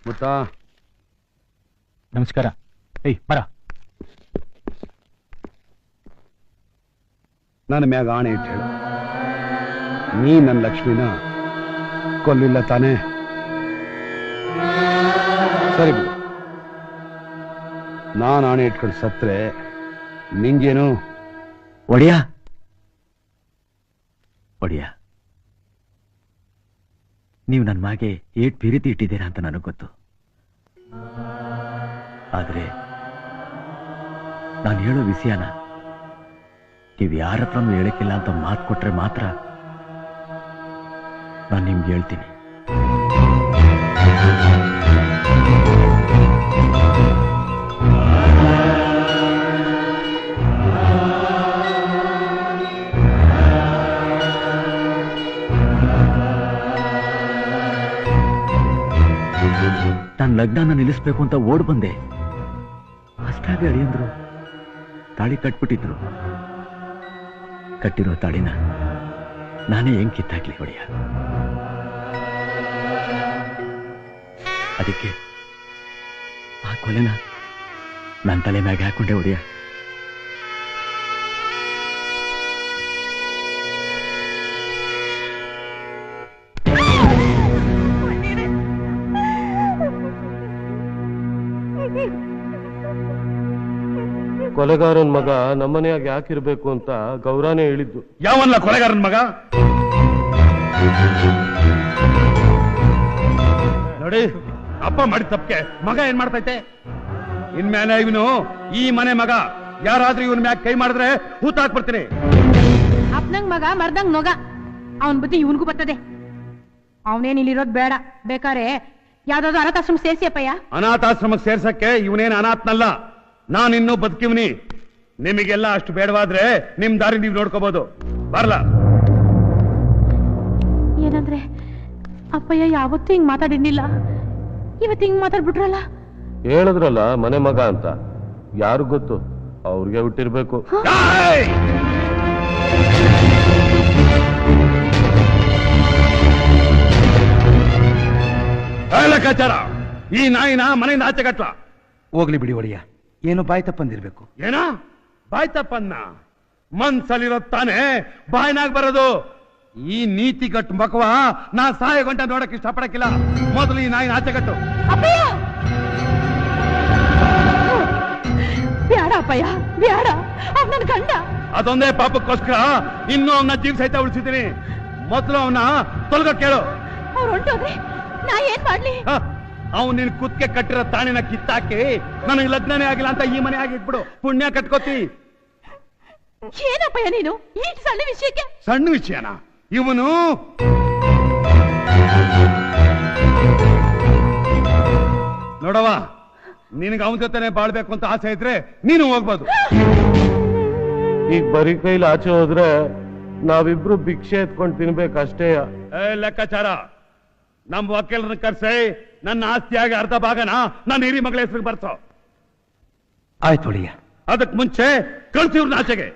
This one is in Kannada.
ಮುತ್ತ ನಮಸ್ಕಾರ. ಏಯ್ ಬರ. ನನ್ನ ಮ್ಯಾಗ ಆಣೆ ಇಟ್ಟು ಹೇಳು, ನೀ ನನ್ನ ಲಕ್ಷ್ಮಿನ ಕೊಲ್ಲಿಲ್ಲ ತಾನೇ? ಸರಿ ಬಿಡು, ನಾನು ಆಣೆ ಇಟ್ಕೊಂಡು ಸತ್ರೆ ನಿಂಗೇನು? ಒಡೆಯ ಒಡೆಯ, ನೀವು ನನ್ನ ಮಾಗೆ ಏಟ್ ಪ್ರೀತಿ ಇಟ್ಟಿದ್ದೀರಾ ಅಂತ ನನಗೆ ಗೊತ್ತು. ಆದರೆ ನಾನು ಹೇಳೋ ವಿಷಯನ ನೀವು ಯಾರ ಹತ್ರನೂ ಹೇಳಕ್ಕಿಲ್ಲ ಅಂತ ಮಾತು ಕೊಟ್ರೆ ಮಾತ್ರ ನಾನು ನಿಮ್ಗೆ ಹೇಳ್ತೀನಿ. ನಾನು ಲಗ್ನನ ನಿಲ್ಲಿಸ್ಬೇಕು ಅಂತ ಓಡ್ ಬಂದೆ. ಅಷ್ಟಾಗಿ ಅಳಿಯಂದ್ರು ತಾಳಿ ಕಟ್ಬಿಟ್ಟಿದ್ರು. ಕಟ್ಟಿರೋ ತಾಳಿನ ನಾನೇ ಹೆಂಗ್ ಕಿತ್ತಾಕ್ಲಿ ಒಡೆಯ? ಅದಕ್ಕೆ ಆ ಕೊಲೆನ ನನ್ನ ತಲೆ ಮ್ಯಾಗೆ ಹಾಕೊಂಡೆ ಒಡೆಯ. ಕೊಲೆಗಾರನ್ ಮಗ ನಮ್ಮನೆಯಾಗ ಯಾಕಿರ್ಬೇಕು ಅಂತ ಗೌರಾನೇ ಹೇಳಿದ್ದು. ಯಾವಲ್ಲ ಕೊಲೆಗಾರನ್ ಮಗ? ನೋಡಿ, ಅಪ್ಪ ಮಾಡಿ ತಪ್ಪಕ್ಕೆ ಮಗ ಏನ್ ಮಾಡ್ತೈತೆ? ಇನ್ಮೇಲೆ ಇವನು ಈ ಮನೆ ಮಗ. ಯಾರಾದ್ರೂ ಇವನ್ ಮ್ಯಾಗ ಕೈ ಮಾಡಿದ್ರೆ ಹೂತಾಕ್ಬಿಡ್ತೀನಿ. ಅಪ್ಪನಂಗ್ ಮಗ ಮರ್ದಂಗ್ ನೊಗ. ಅವನ್ ಬುದ್ಧಿ ಇವನ್ಗೂ ಬರ್ತದೆ. ಅವನೇನ್ ಇಲ್ಲಿರೋದ್ ಬೇಡ, ಬೇಕಾರೆ ಯಾವ್ದಾದ್ರು ಅನಾಥಾಶ್ರಮ ಸೇರಿಸಿ ಅಪ್ಪಯ್ಯ. ಅನಾಥಾಶ್ರಮಕ್ಕೆ ಸೇರ್ಸಕ್ಕೆ ಇವನೇನ್ ಅನಾಥನಲ್ಲ, ನಾನಿನ್ನೂ ಬದುಕಿವ್ನಿ. ನಿಮಗೆಲ್ಲ ಅಷ್ಟು ಬೇಡವಾದ್ರೆ ನಿಮ್ ದಾರಿ ನೀವು ನೋಡ್ಕೋಬಹುದು. ಬರ್ಲಾ? ಏನಂದ್ರೆ ಅಪ್ಪಯ್ಯ ಯಾವತ್ತೂ ಹಿಂಗ್ ಮಾತಾಡಿರ್ಲಿಲ್ಲ, ಇವತ್ತು ಹಿಂಗ್ ಮಾತಾಡ್ಬಿಟ್ರಲ್ಲ. ಹೇಳಿದ್ರಲ್ಲ ಮನೆ ಮಗ ಅಂತ, ಯಾರು ಗೊತ್ತು, ಅವ್ರಿಗೆ ಹುಟ್ಟಿರ್ಬೇಕು. ಲೆಕ್ಕಾಚಾರ, ಈ ನಾಯಿನ ಮನೆಯಿಂದ ಆಚೆ ಕಟ್ಲ. ಹೋಗ್ಲಿ ಬಿಡಿ ಒಡೆಯ, ಏನು ಬಾಯ್ ತಪ್ಪಂದಿರ್ಬೇಕು. ಏನ ಬಾಯ್ ತಪ್ಪನ್ನ? ಮನ್ಸಲ್ಲಿರೋ ತಾನೇ ಬಾಯ್ನಾಗ ಬರೋದು. ಈ ನೀತಿ ಕಟ್ಟು ಮಕವ ನಾ ಸಹಾಯ ಗಂಟೆ ನೋಡಕ್ ಇಷ್ಟಪಡಕ್ಕಿಲ್ಲ. ಮೊದಲು ಈ ನಾಯಿನ ಆಚೆ ಕಟ್ಟು. ಬ್ಯಾಡ ಅಪ್ಪಯ್ಯ, ಬ್ಯಾಡ. ನನ್ ಗಂಡ ಅದೊಂದೇ ಪಾಪಕ್ಕೋಸ್ಕರ ಇನ್ನೂ ಅವನ ಜೀವ ಸಹಿತ ಉಳಿಸಿದ್ದೀನಿ. ಮೊದಲು ಅವನ ತೊಲಗ ಕೇಳು. ಅವ್ರು ಹೊಂಟೋದ್ರೆ ನಾ ಏನ್ ಮಾಡ್ಲಿ? ಅವ್ನು ನಿನ್ ಕುತ್ಕೆ ಕಟ್ಟಿರೋ ತಾಣಿನ ಕಿತ್ತಾಕಿ ನನಗೆ ಲಗ್ನನೇ ಆಗಿಲ್ಲ ಅಂತ ಈ ಮನೆ ಆಗಿಟ್ಬಿಡು. ಪುಣ್ಯ ಕಟ್ಕೋತಿ. ಏನಪ್ಪಯ್ಯ ನೀನು ಈ ಸಣ್ಣ ವಿಷಯಕ್ಕೆ? ಸಣ್ಣ ವಿಷಯನ ಇವನು? ನೋಡವ, ನಿನಗೆ ಅವನ ಜೊತೆನೆ ಬಾಳ್ಬೇಕು ಅಂತ ಆಸೆ ಇದ್ರೆ ನೀನು ಹೋಗ್ಬೋದು. ಈಗ ಬರೀ ಕೈಲಿ ಆಚೆ ಹೋದ್ರೆ ನಾವಿಬ್ರು ಭಿಕ್ಷೆ ಎತ್ಕೊಂಡು ತಿನ್ಬೇಕಷ್ಟೇ. ಲೆಕ್ಕಾಚಾರ, ನಮ್ ವಕೀಲರನ್ನ ಕರ್ಸೆ ನನ್ನ ಆಸ್ತಿಯಾಗಿ ಅರ್ಧ ಭಾಗನ ನನ್ನ ಹಿರಿ ಮಗಳ ಹೆಸರಿಗೆ ಬರ್ಸೋ. ಆಯ್ತು ಒಡೆಯ. ಅದಕ್ಕೆ ಮುಂಚೆ ಕಳ್ಸಿವ್ರನ್ನ ಆಚೆಗೆ.